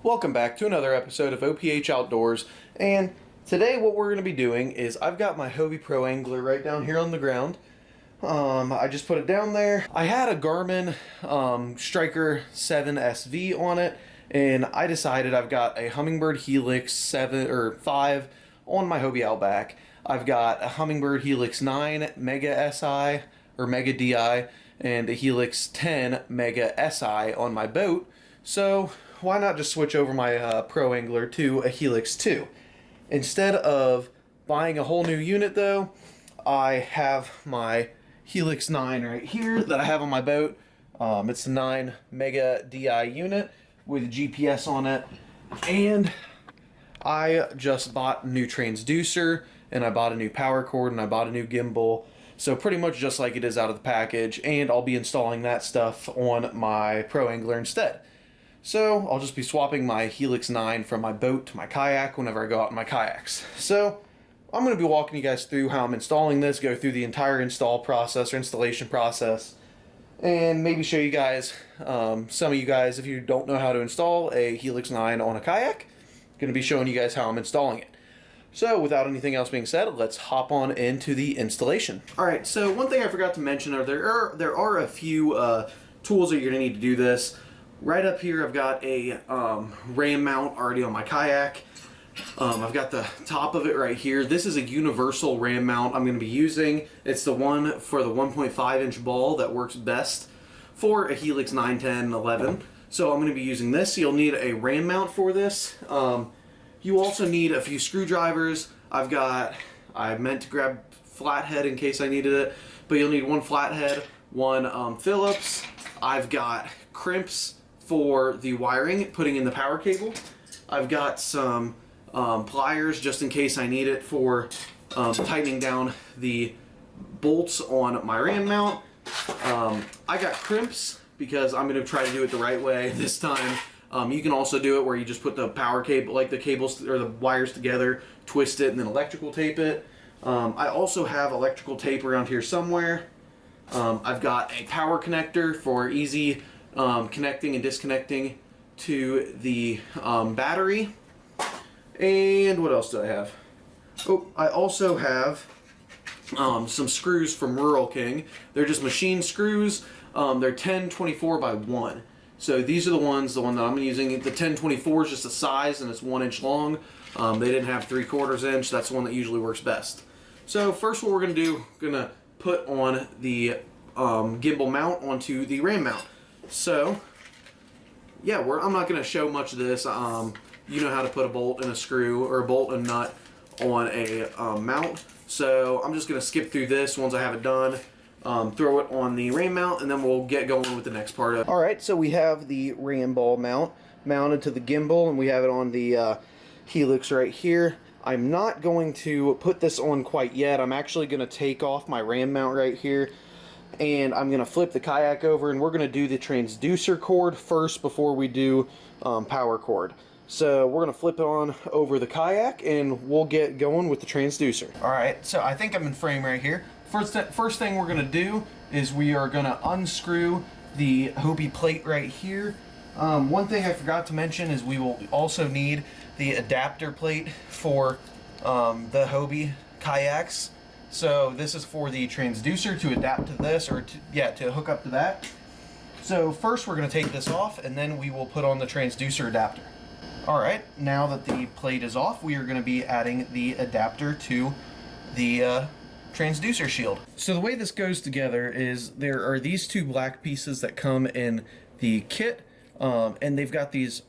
Welcome back to another episode of OPH Outdoors, and today what we're going to be doing is I've got my Hobie Pro Angler right down here on the ground. I just put it down there. I had a Garmin Striker 7 SV on it, and I decided I've got a Humminbird Helix 7 or 5 on my Hobie Outback. I've got a Humminbird Helix 9 Mega SI or Mega DI and a Helix 10 Mega SI on my boat. So why not just switch over my Pro Angler to a Helix 2? Instead of buying a whole new unit though, I have my Helix 9 right here that I have on my boat. It's a 9 Mega DI unit with GPS on it, and I just bought a new transducer, and I bought a new power cord, and I bought a new gimbal. So pretty much just like it is out of the package, and I'll be installing that stuff on my Pro Angler instead. So I'll just be swapping my Helix 9 from my boat to my kayak whenever I go out in my kayaks. So I'm going to be walking you guys through how I'm installing this, go through the entire install process or installation process, and maybe show you guys, some of you guys, if you don't know how to install a Helix 9 on a kayak, I'm going to be showing you guys how I'm installing it. So without anything else being said, let's hop on into the installation. Alright, so one thing I forgot to mention are there are a few tools that you're going to need to do this. Right up here I've got a ram mount already on my kayak. I've got the top of it right here. This is a universal ram mount I'm going to be using. It's the one for the 1.5 inch ball that works best for a Helix 9, 10, 11. So I'm going to be using this. You'll need a ram mount for this. You also need a few screwdrivers. I meant to grab flathead in case I needed it, but you'll need one flathead, one Phillips. I've got crimps for the wiring, putting in the power cable. I've got some pliers just in case I need it for tightening down the bolts on my ram mount. I got crimps because I'm going to try to do it the right way this time. You can also do it where you just put the power cable, like the cables or the wires together, twist it, and then electrical tape it. I also have electrical tape around here somewhere. I've got a power connector for easy connecting and disconnecting to the battery. And what else do I have? Oh, I also have some screws from Rural King. They're just machine screws. They're 1024 by 1. So these are the one that I'm using. The 1024 is just a size and it's 1 inch long. They didn't have 3/4 inch. That's the one that usually works best. So first what we're going to do, we're going to put on the gimbal mount onto the ram mount. So yeah, I'm not going to show much of this. You know how to put a bolt and a screw, or a bolt and nut on a mount. So I'm just going to skip through this once I have it done. Throw it on the ram mount, and then we'll get going with the next part of it. Alright, so we have the ram ball mount mounted to the gimbal, and we have it on the Helix right here. I'm not going to put this on quite yet. I'm actually going to take off my ram mount right here, and I'm going to flip the kayak over, and we're going to do the transducer cord first before we do power cord. So we're going to flip it on over the kayak, and we'll get going with the transducer. Alright, so I think I'm in frame right here. First thing we're going to do is we are going to unscrew the Hobie plate right here. One thing I forgot to mention is we will also need the adapter plate for the Hobie kayaks. So this is for the transducer to adapt to this, or to hook up to that. So first we're going to take this off, and then we will put on the transducer adapter. Alright, now that the plate is off, we are going to be adding the adapter to the transducer shield. So the way this goes together is there are these two black pieces that come in the kit, and they've got these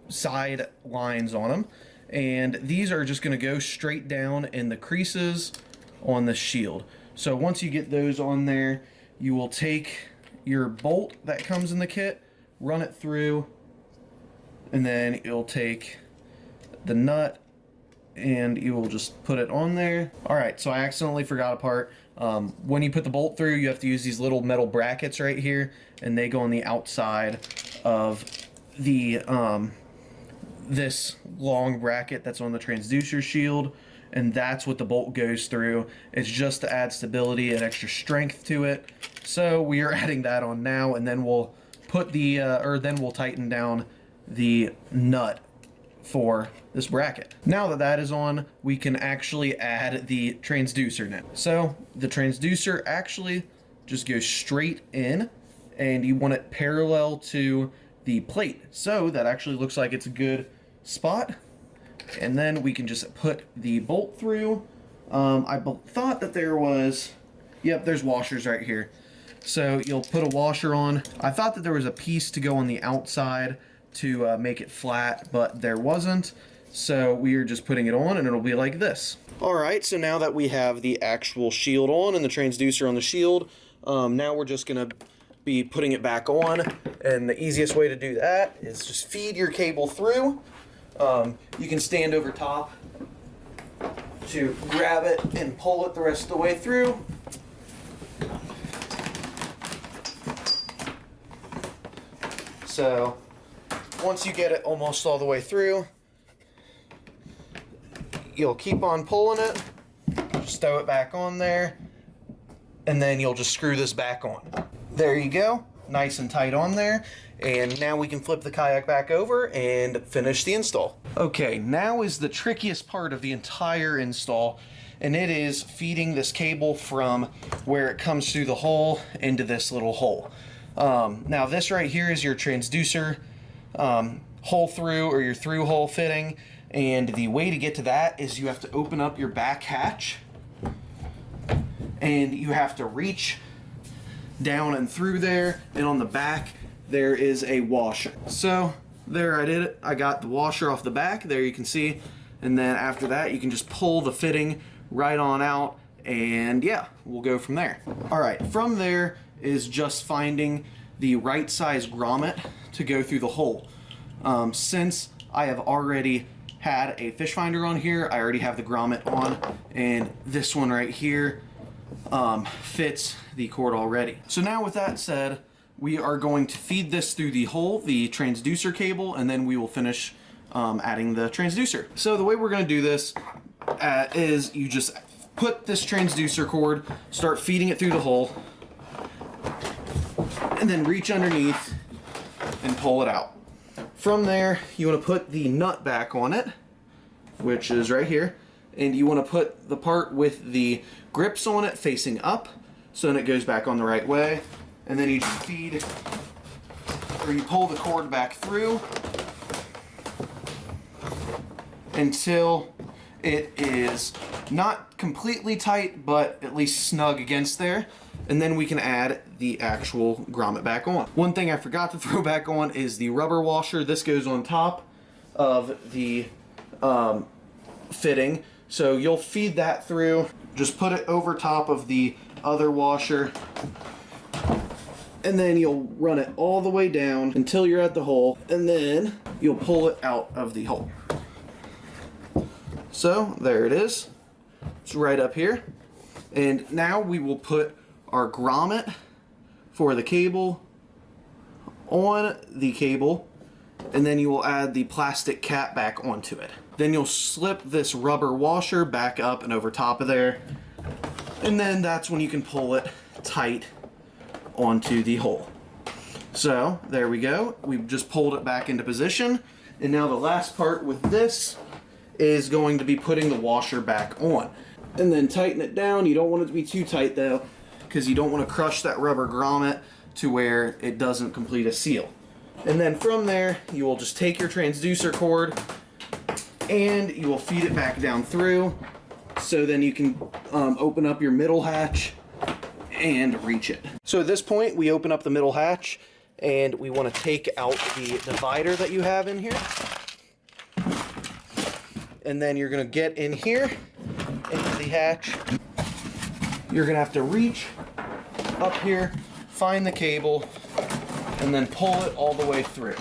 side lines on them, and these are just going to go straight down in the creases on the shield. So once you get those on there, you will take your bolt that comes in the kit, run it through, and then you'll take the nut and you will just put it on there. Alright, so I accidentally forgot a part. When you put the bolt through, you have to use these little metal brackets right here, and they go on the outside of the this long bracket that's on the transducer shield, and that's what the bolt goes through. It's just to add stability and extra strength to it. So we are adding that on now, and then we'll put the then we'll tighten down the nut for this bracket. Now that that is on, we can actually add the transducer now. So the transducer actually just goes straight in, and you want it parallel to the plate. So that actually looks like it's a good spot. And then we can just put the bolt through. I thought that there was, yep, there's washers right here. So you'll put a washer on. I thought that there was a piece to go on the outside to make it flat, but there wasn't. So we are just putting it on, and it'll be like this. All right, so now that we have the actual shield on and the transducer on the shield, now we're just gonna be putting it back on. And the easiest way to do that is just feed your cable through. You can stand over top to grab it and pull it the rest of the way through. So once you get it almost all the way through, you'll keep on pulling it, just throw it back on there, and then you'll just screw this back on. There you go, nice and tight on there. And now we can flip the kayak back over and finish the install. Okay, now is the trickiest part of the entire install, and it is feeding this cable from where it comes through the hole into this little hole. Now this right here is your transducer hole through, or your through hole fitting, and the way to get to that is you have to open up your back hatch, and you have to reach down and through there, and on the back there is a washer. So there, I did it. I got the washer off the back there, you can see, and then after that you can just pull the fitting right on out, and yeah, we'll go from there. All right, from there is just finding the right size grommet to go through the hole. Since I have already had a fish finder on here, I already have the grommet on, and this one right here fits the cord already. So now with that said, we are going to feed this through the hole, the transducer cable, and then we will finish adding the transducer. So the way we're going to do this is you just put this transducer cord, start feeding it through the hole, and then reach underneath and pull it out. From there, you want to put the nut back on it, which is right here, and you want to put the part with the grips on it facing up, so then it goes back on the right way. And then you just feed, or you pull the cord back through until it is not completely tight, but at least snug against there. And then we can add the actual grommet back on. One thing I forgot to throw back on is the rubber washer. This goes on top of the fitting. So you'll feed that through, just put it over top of the other washer, and then you'll run it all the way down until you're at the hole, and then you'll pull it out of the hole. So there it is. It's right up here. And now we will put our grommet for the cable on the cable, and then you will add the plastic cap back onto it. Then you'll slip this rubber washer back up and over top of there, and then that's when you can pull it tight onto the hole. So there we go. We've just pulled it back into position, and now the last part with this is going to be putting the washer back on, and then tighten it down. You don't want it to be too tight though, because you don't want to crush that rubber grommet to where it doesn't complete a seal. And then from there, you will just take your transducer cord and you will feed it back down through, so then you can open up your middle hatch and reach it. So at this point, we open up the middle hatch, and we want to take out the divider that you have in here. And then you're going to get in here into the hatch. You're going to have to reach up here, find the cable, and then pull it all the way through.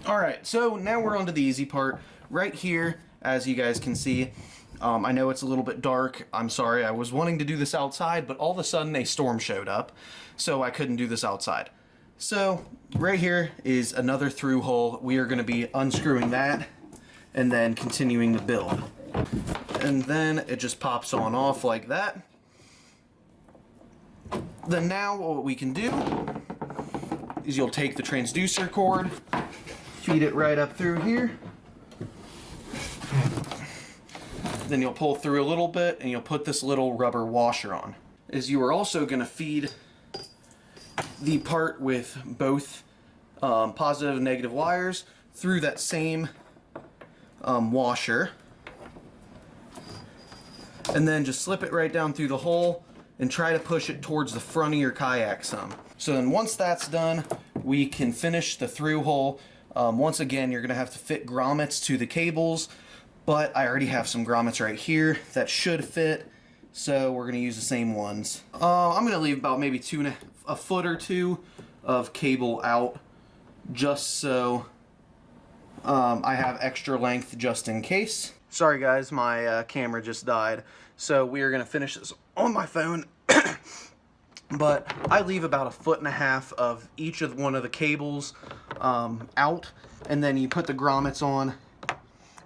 All right, so now we're on to the easy part. Right here, as you guys can see, I know it's a little bit dark. I'm sorry, I was wanting to do this outside, but all of a sudden a storm showed up, so I couldn't do this outside. So right here is another through hole. We are going to be unscrewing that and then continuing the build. And then it just pops on off like that. Then now what we can do is you'll take the transducer cord feed it right up through here. Then you'll pull through a little bit and you'll put this little rubber washer on. You are also going to feed the part with both positive and negative wires through that same washer. And then just slip it right down through the hole and try to push it towards the front of your kayak some. So then once that's done, we can finish the through hole. Once again, you're going to have to fit grommets to the cables, but I already have some grommets right here that should fit, so we're going to use the same ones. I'm going to leave about maybe a foot or two of cable out, just so I have extra length just in case. Sorry guys, my camera just died, so we are going to finish this on my phone. But I leave about 1.5 feet of each of one of the cables out, and then you put the grommets on,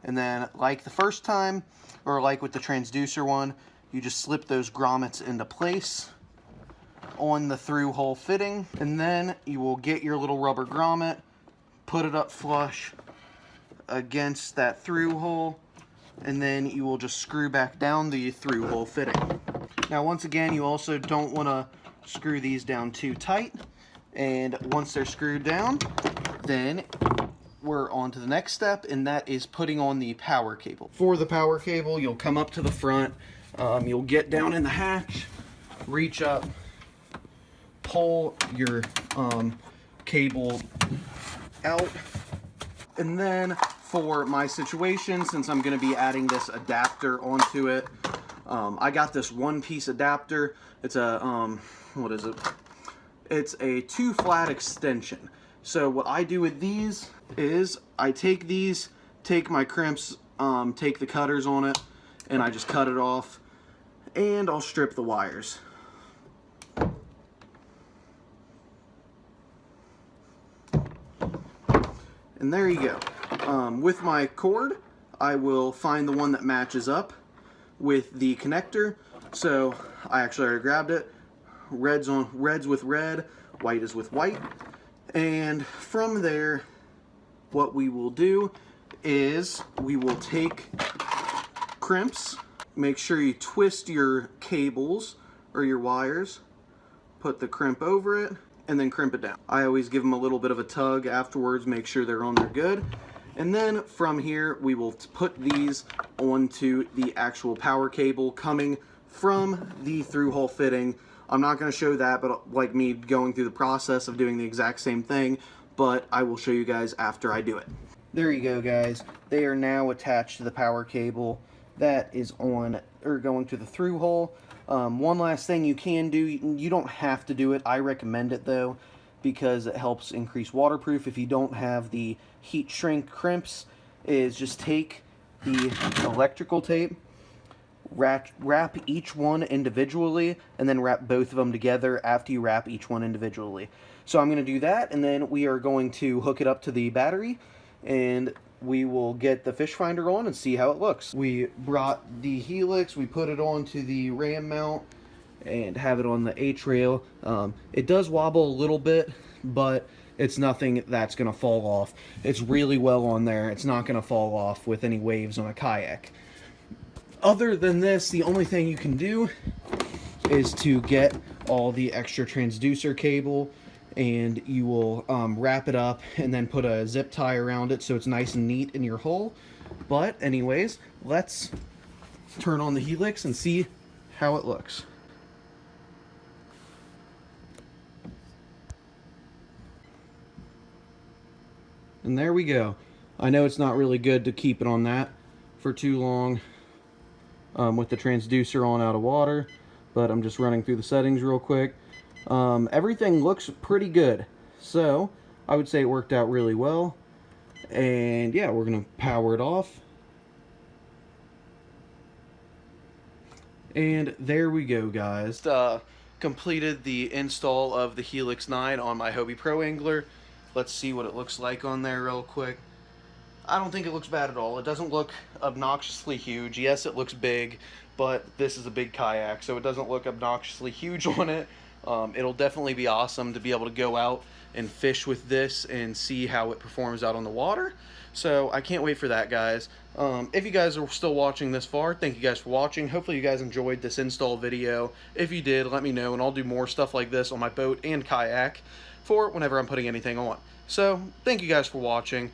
and then like the first time, or like with the transducer one, you just slip those grommets into place on the through hole fitting, and then you will get your little rubber grommet, put it up flush against that through hole, and then you will just screw back down the through hole fitting. Now once again, you also don't want to screw these down too tight, and once they're screwed down, then we're on to the next step, and that is putting on the power cable. For the power cable, you'll come up to the front, you'll get down in the hatch, reach up, pull your cable out, and then for my situation, since I'm going to be adding this adapter onto it, I got this one-piece adapter. It's a what is it? It's a 2-flat extension. So what I do with these is I take these, take my crimps, take the cutters on it, and I just cut it off, and I'll strip the wires. And there you go. With my cord, I will find the one that matches up with the connector. So I actually already grabbed it. Red's with red, white is with white. And from there, what we will do is we will take crimps, make sure you twist your cables or your wires, put the crimp over it, and then crimp it down. I always give them a little bit of a tug afterwards, make sure they're on there good. And then from here, we will put these onto the actual power cable coming from the through hole fitting. I'm not going to show that, but like me going through the process of doing the exact same thing, but I will show you guys after I do it. There you go, guys. They are now attached to the power cable that is on, or going to the through hole. One last thing you can do, you don't have to do it, I recommend it though, because it helps increase waterproof if you don't have the heat shrink crimps, is just take the electrical tape, wrap each one individually, and then wrap both of them together after you wrap each one individually. So I'm going to do that, and then we are going to hook it up to the battery, and we will get the fish finder on and see how it looks. We brought the Helix, we put it onto the ram mount, and have it on the H-rail. It does wobble a little bit, but it's nothing that's going to fall off. It's really well on there. It's not going to fall off with any waves on a kayak. Other than this, the only thing you can do is to get all the extra transducer cable, and you will wrap it up and then put a zip tie around it so it's nice and neat in your hole. But anyways, let's turn on the Helix and see how it looks. And there we go. I know it's not really good to keep it on that for too long with the transducer on out of water, but I'm just running through the settings real quick. Everything looks pretty good, so I would say it worked out really well. And yeah, we're gonna power it off. And there we go, guys. Completed the install of the Helix 9 on my Hobie Pro Angler. Let's see what it looks like on there real quick. I don't think it looks bad at all. It doesn't look obnoxiously huge. Yes, it looks big, but this is a big kayak, so it doesn't look obnoxiously huge on it. It'll definitely be awesome to be able to go out and fish with this and see how it performs out on the water. So I can't wait for that, guys. If you guys are still watching this far, thank you guys for watching. Hopefully you guys enjoyed this install video. If you did, let me know, and I'll do more stuff like this on my boat and kayak for whenever I'm putting anything on. So thank you guys for watching.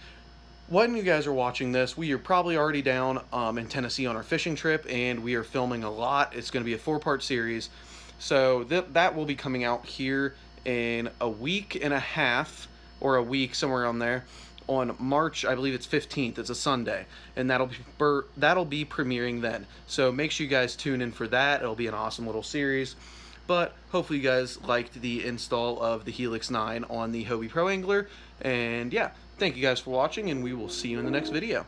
When you guys are watching this, we are probably already down in Tennessee on our fishing trip, and we are filming a lot. It's going to be a 4-part series. So that will be coming out here in a week and a half, or a week, somewhere on there, on March, I believe it's 15th. It's a Sunday, and that'll be premiering then. So make sure you guys tune in for that. It'll be an awesome little series. But hopefully you guys liked the install of the Helix 9 on the Hobie Pro Angler. And yeah, thank you guys for watching, and we will see you in the next video.